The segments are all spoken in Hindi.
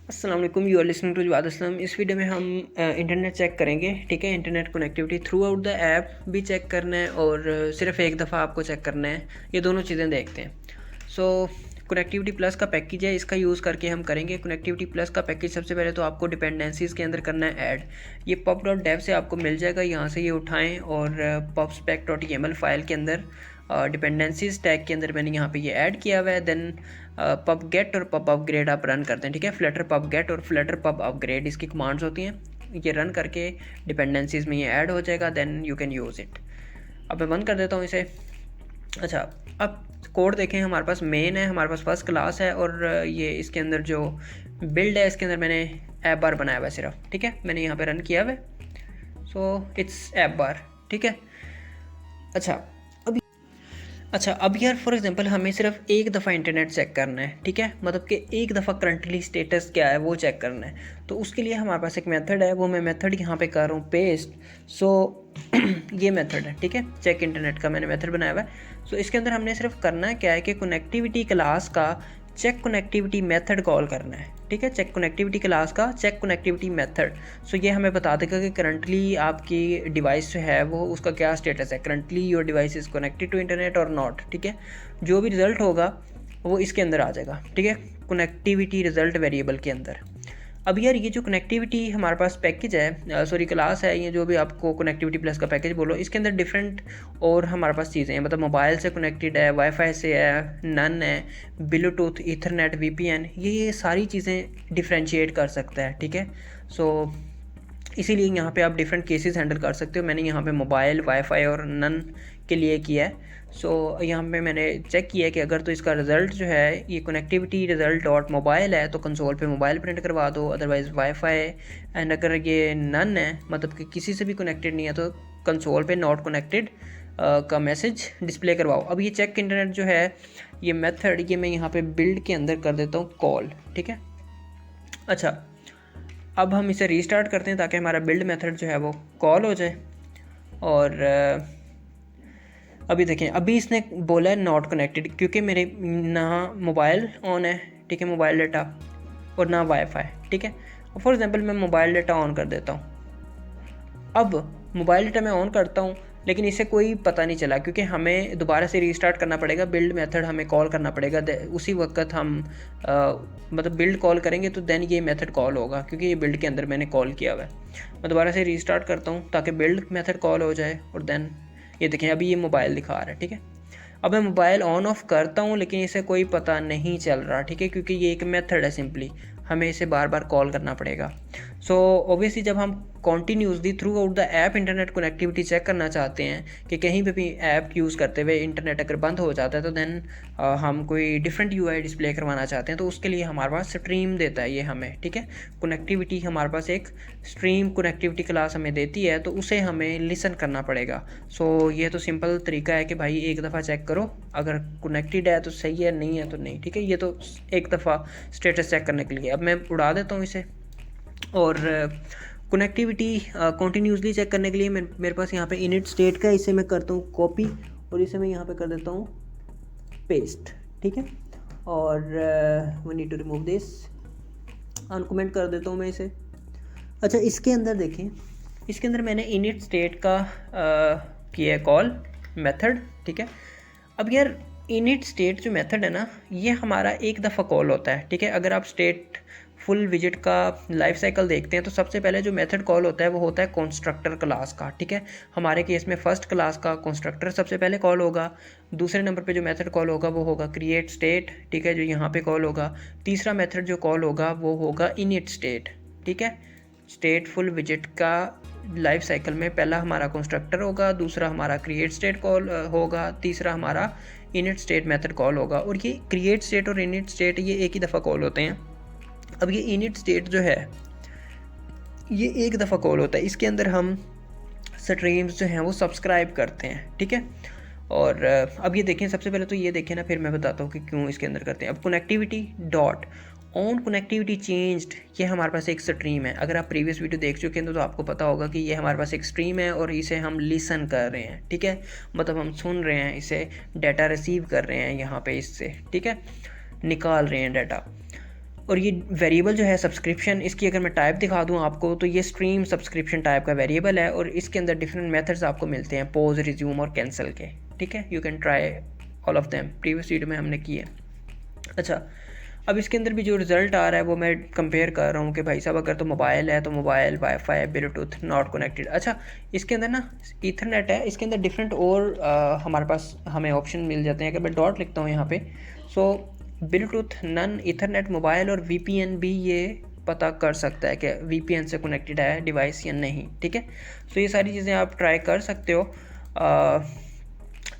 अस्सलाम वालेकुम, you are listening to Jawad Aslam. इस वीडियो में हम इंटरनेट चेक करेंगे। ठीक है, internet connectivity throughout the app भी चेक करना है और सिर्फ एक दफ़ा आपको चेक करना है। ये दोनों चीज़ें देखते हैं। सो कनेक्टिविटी प्लस का पैकेज है, इसका यूज़ करके हम करेंगे। कनेक्टिविटी प्लस का पैकेज सबसे पहले तो आपको डिपेंडेंसीज़ के अंदर करना है ऐड। ये pub.dev से आपको मिल जाएगा, यहाँ से ये उठाएँ और pubspec.yaml फाइल के अंदर डिपेंडेंसीज टैग के अंदर मैंने यहाँ पे ये ऐड किया हुआ है। देन पब गेट और पब अपग्रेड आप रन करते हैं। ठीक है, फ्लटर पब गेट और फ्लटर पब अपग्रेड इसकी कमांड्स होती हैं। ये रन करके डिपेंडेंसीज में ये ऐड हो जाएगा, then you can use it. अब मैं बंद कर देता हूँ इसे। अच्छा, अब कोड देखें, हमारे पास मेन है, हमारे पास फर्स्ट क्लास है और ये इसके अंदर जो बिल्ड है इसके अंदर मैंने ऐप बार बनाया हुआ है सिर्फ। ठीक है, मैंने यहाँ पे रन किया हुआ है, सो इट्स ऐप बार। ठीक है, अच्छा अब यार फॉर एग्जांपल हमें सिर्फ एक दफ़ा इंटरनेट चेक करना है। ठीक है, मतलब कि एक दफ़ा करंटली स्टेटस क्या है वो चेक करना है। तो उसके लिए हमारे पास एक मेथड है, वो मैं मेथड यहाँ पे कर रहा हूँ पेस्ट। सो ये मेथड है। ठीक है, चेक इंटरनेट का मैंने मेथड बनाया हुआ है। सो इसके अंदर हमने सिर्फ करना है क्या है कि कनेक्टिविटी क्लास का चेक कनेक्टिविटी मेथड कॉल करना है। ठीक है, चेक कनेक्टिविटी क्लास का चेक कनेक्टिविटी मेथड। सो ये हमें बता देगा कि करंटली आपकी डिवाइस जो है वो उसका क्या स्टेटस है, currently your device is connected to internet और नॉट। ठीक है, जो भी रिज़ल्ट होगा वो इसके अंदर आ जाएगा। ठीक है, कनेक्टिविटी रिज़ल्ट वेरिएबल के अंदर। अब यार ये जो कनेक्टिविटी हमारे पास पैकेज है, सॉरी क्लास है, ये जो भी आपको कनेक्टिविटी प्लस का पैकेज बोलो, इसके अंदर डिफरेंट और हमारे पास चीज़ें हैं। मतलब मोबाइल से कनेक्टेड है, वाईफाई से है, नन है, ब्लूटूथ, ईथरनेट, वीपीएन, ये सारी चीज़ें डिफ्रेंशिएट कर सकता है। ठीक है, सो इसीलिए यहाँ पे आप डिफरेंट केसेस हैंडल कर सकते हो। मैंने यहाँ पे मोबाइल, वाईफाई और नन के लिए किया है। सो यहाँ पे मैंने चेक किया है कि अगर तो इसका रिज़ल्ट जो है ये कनेक्टिविटी रिज़ल्ट डॉट मोबाइल है तो कंसोल पे मोबाइल प्रिंट करवा दो, अदरवाइज़ वाईफाई। एंड अगर ये नन है, मतलब कि किसी से भी कनेक्टेड नहीं है, तो कंसोल पे नॉट कनेक्टेड का मैसेज डिस्प्ले करवाओ। अब ये चेक इंटरनेट जो है ये मेथड, ये मैं यहाँ पे बिल्ड के अंदर कर देता हूँ कॉल। ठीक है, अच्छा अब हम इसे रीस्टार्ट करते हैं ताकि हमारा बिल्ड मेथड जो है वो कॉल हो जाए। और अभी देखें, अभी इसने बोला है नॉट कनेक्टेड, क्योंकि मेरे ना मोबाइल ऑन है। ठीक है, मोबाइल डाटा, और ना वाईफाई। ठीक है, फॉर एग्जांपल मैं मोबाइल डाटा ऑन कर देता हूँ। अब मोबाइल डाटा मैं ऑन करता हूँ लेकिन इसे कोई पता नहीं चला, क्योंकि हमें दोबारा से रीस्टार्ट करना पड़ेगा, बिल्ड मेथड हमें कॉल करना पड़ेगा। उसी वक्त हम मतलब बिल्ड कॉल करेंगे तो देन ये मेथड कॉल होगा, क्योंकि ये बिल्ड के अंदर मैंने कॉल किया हुआ है। मैं दोबारा से रीस्टार्ट करता हूँ ताकि बिल्ड मेथड कॉल हो जाए, और देन ये देखें अभी ये मोबाइल दिखा रहा है। ठीक है, अब मैं मोबाइल ऑन ऑफ करता हूँ लेकिन इसे कोई पता नहीं चल रहा। ठीक है, क्योंकि ये एक मेथड है, सिंपली हमें इसे बार बार कॉल करना पड़ेगा। सो ऑब्वियसली जब हम continuously throughout the app internet connectivity check करना चाहते हैं कि कहीं पे भी ऐप यूज़ करते हुए इंटरनेट अगर बंद हो जाता है तो देन हम कोई डिफरेंट यूआई डिस्प्ले करवाना चाहते हैं, तो उसके लिए हमारे पास स्ट्रीम देता है ये हमें। ठीक है, कनेक्टिविटी हमारे पास एक स्ट्रीम कनेक्टिविटी क्लास हमें देती है, तो उसे हमें लिसन करना पड़ेगा। सो ये तो सिंपल तरीका है कि भाई एक दफ़ा चेक करो, अगर कनेक्टेड है तो सही है, नहीं है तो नहीं। ठीक है, ये तो एक दफ़ा स्टेटस चेक करने के लिए। अब मैं उड़ा देता हूँ इसे, और कनेक्टिविटी कॉन्टीन्यूसली चेक करने के लिए मेरे पास यहाँ पे इनिट स्टेट का, इसे मैं करता हूँ कॉपी और इसे मैं यहाँ पे कर देता हूँ पेस्ट। ठीक है, और we need to remove this, uncomment कर देता हूँ मैं इसे। अच्छा, इसके अंदर देखें, इसके अंदर मैंने इनिट स्टेट का किया है कॉल मेथड। ठीक है, अब यार इनिट स्टेट जो मेथड है ना, ये हमारा एक दफ़ा कॉल होता है। ठीक है, अगर आप स्टेट फुल विजिट का लाइफ साइकिल देखते हैं तो सबसे पहले जो मेथड कॉल होता है वो होता है कंस्ट्रक्टर क्लास का। ठीक है, हमारे केस में फर्स्ट क्लास का कंस्ट्रक्टर सबसे पहले कॉल होगा। दूसरे नंबर पे जो मेथड कॉल होगा वो होगा क्रिएट स्टेट। ठीक है, जो यहाँ पे कॉल होगा। तीसरा मेथड जो कॉल होगा वो होगा इनिट स्टेट। ठीक है, स्टेट फुल विजिट का लाइफ साइकिल में पहला हमारा कंस्ट्रक्टर होगा, दूसरा हमारा क्रिएट स्टेट कॉल होगा, तीसरा हमारा इनिट स्टेट मेथड कॉल होगा। और ये क्रिएट स्टेट और इनिट स्टेट ये एक ही दफ़ा कॉल होते हैं। अब ये इनिट स्टेट जो है ये एक दफ़ा कॉल होता है, इसके अंदर हम स्ट्रीम्स जो हैं वो सब्सक्राइब करते हैं। ठीक है, और अब ये देखें, सबसे पहले तो ये देखें ना, फिर मैं बताता हूँ कि क्यों इसके अंदर करते हैं। अब connectivity dot on connectivity changed, ये हमारे पास एक स्ट्रीम है। अगर आप प्रीवियस वीडियो देख चुके हैं तो आपको पता होगा कि ये हमारे पास एक स्ट्रीम है और इसे हम लिसन कर रहे हैं। ठीक है, मतलब हम सुन रहे हैं, इसे डाटा रिसीव कर रहे हैं यहाँ पे इससे। ठीक है, निकाल रहे हैं डाटा। और ये वेरिएबल जो है सब्सक्रिप्शन, इसकी अगर मैं टाइप दिखा दूँ आपको, तो ये स्ट्रीम सब्सक्रिप्शन टाइप का वेरिएबल है और इसके अंदर डिफरेंट मेथड्स आपको मिलते हैं पॉज, रिज्यूम और कैंसिल के। ठीक है, you can try all of them, previous video में हमने किए। अच्छा, अब इसके अंदर भी जो रिज़ल्ट आ रहा है वो मैं कंपेयर कर रहा हूँ कि भाई साहब अगर तो मोबाइल है तो mobile, wifi, Bluetooth, not connected. अच्छा, इसके अंदर ना ईथरनेट है, इसके अंदर डिफरेंट और हमारे पास हमें ऑप्शन मिल जाते हैं। अगर मैं डॉट लिखता हूँ यहाँ पे, सो ब्लूटूथ, नन, ईथरनेट, मोबाइल और वीपीएन भी ये पता कर सकता है कि वीपीएन से कनेक्टेड है डिवाइस या नहीं। ठीक है, तो ये सारी चीज़ें आप ट्राई कर सकते हो।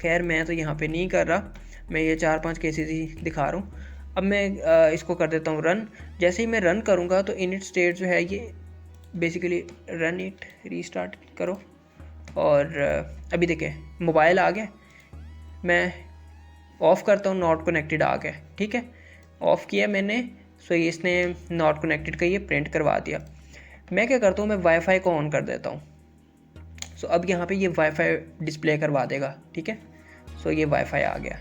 खैर मैं तो यहाँ पे नहीं कर रहा, मैं ये 4-5 केसेस ही दिखा रहा हूँ। अब मैं इसको कर देता हूँ रन। जैसे ही मैं रन करूँगा तो इनिट स्टेट जो है ये बेसिकली रन इट, रीस्टार्ट करो और अभी देखें मोबाइल आ गया। मैं ऑफ़ करता हूँ, नॉट कनेक्टेड आ गया। ठीक है, ऑफ़ किया मैंने, सो इसने नॉट कनेक्टेड का ये प्रिंट करवा दिया। मैं क्या करता हूँ, मैं वाईफाई को ऑन कर देता हूँ। सो अब यहाँ पे ये वाईफाई डिस्प्ले करवा देगा। ठीक है, सो ये वाईफाई आ गया।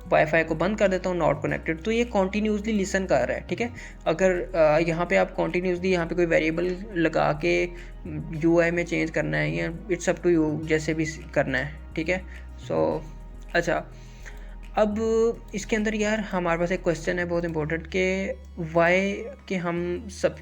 वाईफाई को बंद कर देता हूँ, नॉट कनेक्टेड, तो ये कॉन्टीन्यूसली लिसन कर रहा है। ठीक है, अगर यहाँ पे आप कॉन्टीन्यूसली यहाँ पे कोई वेरिएबल लगा के यूआई में चेंज करना है या इट्स अप टू यू, जैसे भी करना है। ठीक है, सो अच्छा, अब इसके अंदर यार हमारे पास एक क्वेश्चन है बहुत इंपॉर्टेंट कि वाई कि हम सब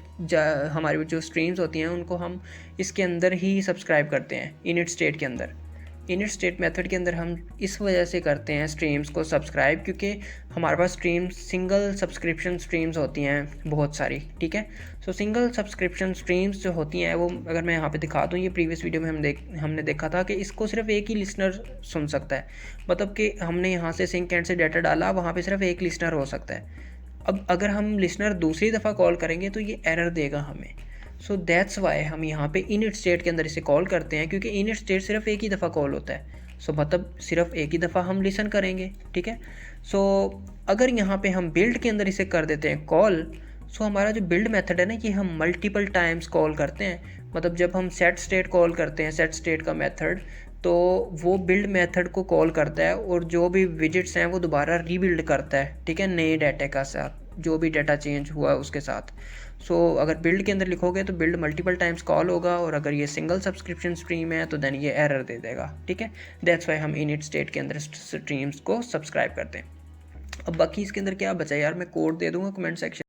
हमारी जो स्ट्रीम्स होती हैं उनको हम इसके अंदर ही सब्सक्राइब करते हैं, इनिट स्टेट के अंदर। इनिट स्टेट मेथड के अंदर हम इस वजह से करते हैं स्ट्रीम्स को सब्सक्राइब, क्योंकि हमारे पास स्ट्रीम्स सिंगल सब्सक्रिप्शन स्ट्रीम्स होती हैं बहुत सारी। ठीक है, सो सिंगल सब्सक्रिप्शन स्ट्रीम्स जो होती हैं वो अगर मैं यहाँ पे दिखा दूँ, ये प्रीवियस वीडियो में हमने देखा था कि इसको सिर्फ एक ही लिसनर सुन सकता है। मतलब कि हमने यहाँ से सिंक एंड से डाटा डाला, वहाँ पर सिर्फ एक लिसनर हो सकता है। अब अगर हम लिसनर दूसरी दफ़ा कॉल करेंगे तो ये एरर देगा हमें। सो दैट्स वाई हम यहाँ पे इनिट स्टेट के अंदर इसे कॉल करते हैं, क्योंकि इनिट स्टेट सिर्फ एक ही दफ़ा कॉल होता है। सो मतलब सिर्फ एक ही दफ़ा हम लिसन करेंगे। ठीक है, सो अगर यहाँ पे हम बिल्ड के अंदर इसे कर देते हैं कॉल, सो हमारा जो बिल्ड मेथड है ना, ये हम मल्टीपल टाइम्स कॉल करते हैं। मतलब जब हम सेट स्टेट कॉल करते हैं, सेट स्टेट का मेथड, तो वो बिल्ड मेथड को कॉल करता है और जो भी विजिट्स हैं वो दोबारा रीबिल्ड करता है। ठीक है, नए डाटा का साथ, जो भी डाटा चेंज हुआ है उसके साथ। सो अगर बिल्ड के अंदर लिखोगे तो बिल्ड मल्टीपल टाइम्स कॉल होगा, और अगर ये सिंगल सब्सक्रिप्शन स्ट्रीम है तो देन ये एरर दे देगा। ठीक है, दैट्स वाई हम इनिट स्टेट के अंदर स्ट्रीम्स को सब्सक्राइब करते हैं। अब बाकी इसके अंदर क्या बचा यार, मैं कोड दे दूंगा कमेंट सेक्शन